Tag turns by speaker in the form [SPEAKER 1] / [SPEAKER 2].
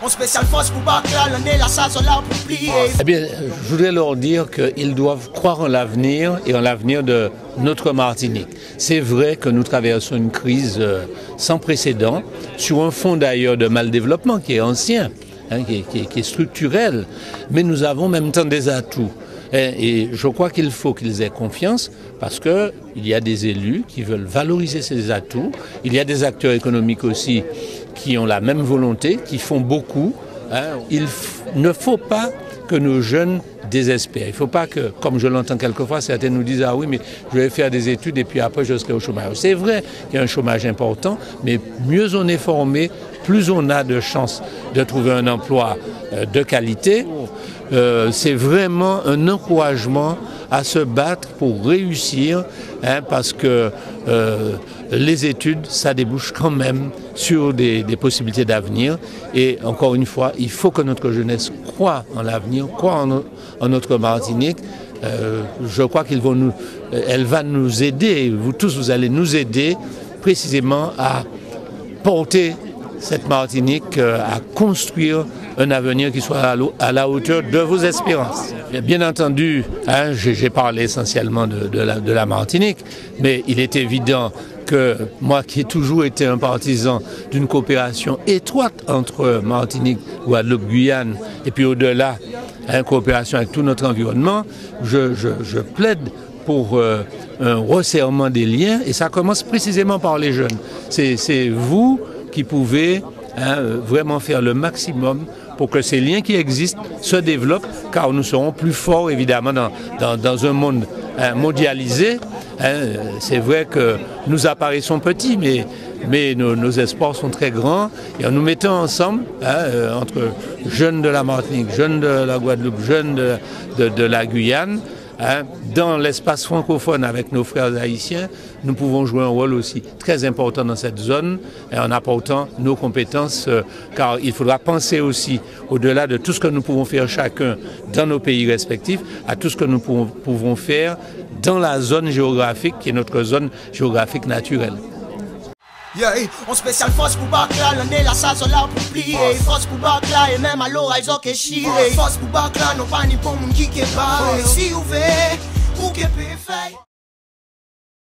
[SPEAKER 1] On spécial force pour battre l'année, la saison là pour plier.
[SPEAKER 2] Eh bien, je voudrais leur dire qu'ils doivent croire en l'avenir et en l'avenir de notre Martinique. C'est vrai que nous traversons une crise sans précédent, sur un fond d'ailleurs de mal-développement qui est ancien, qui est structurel, mais nous avons en même temps des atouts. Et je crois qu'il faut qu'ils aient confiance parce qu'il y a des élus qui veulent valoriser ces atouts. Il y a des acteurs économiques aussi qui ont la même volonté, qui font beaucoup. Il ne faut pas que nos jeunes désespèrent. Il ne faut pas que, comme je l'entends quelquefois, certains nous disent « Ah oui, mais je vais faire des études et puis après je serai au chômage ». C'est vrai qu'il y a un chômage important, mais mieux on est formé, plus on a de chances de trouver un emploi de qualité. C'est vraiment un encouragement à se battre pour réussir, parce que les études, ça débouche quand même sur des possibilités d'avenir. Et encore une fois, il faut que notre jeunesse croie en l'avenir, croie en notre Martinique. Je crois elle va nous aider, vous tous, vous allez nous aider précisément à porter cette Martinique, à construire un avenir qui soit à la hauteur de vos espérances. Bien entendu, j'ai parlé essentiellement de la Martinique, mais il est évident que moi qui ai toujours été un partisan d'une coopération étroite entre Martinique, Guadeloupe, Guyane, et puis au-delà, coopération avec tout notre environnement, je plaide pour un resserrement des liens, et ça commence précisément par les jeunes. C'est vous qui pouvez vraiment faire le maximum pour que ces liens qui existent se développent, car nous serons plus forts évidemment dans un monde mondialisé. C'est vrai que nous apparaissons petits, mais nos espoirs sont très grands, et en nous mettant ensemble, entre jeunes de la Martinique, jeunes de la Guadeloupe, jeunes de la Guyane, dans l'espace francophone avec nos frères haïtiens, nous pouvons jouer un rôle aussi très important dans cette zone en apportant nos compétences, car il faudra penser aussi, au-delà de tout ce que nous pouvons faire chacun dans nos pays respectifs, à tout ce que nous pouvons faire dans la zone géographique qui est notre zone géographique naturelle.
[SPEAKER 1] On spécial force pour battre l'année, la saison là pour plier. Force pour battre et même à l'horizon qui est chiré. Force pour battre non pas ni pour mon qui est barré. Si vous voulez, ou qui peut faire.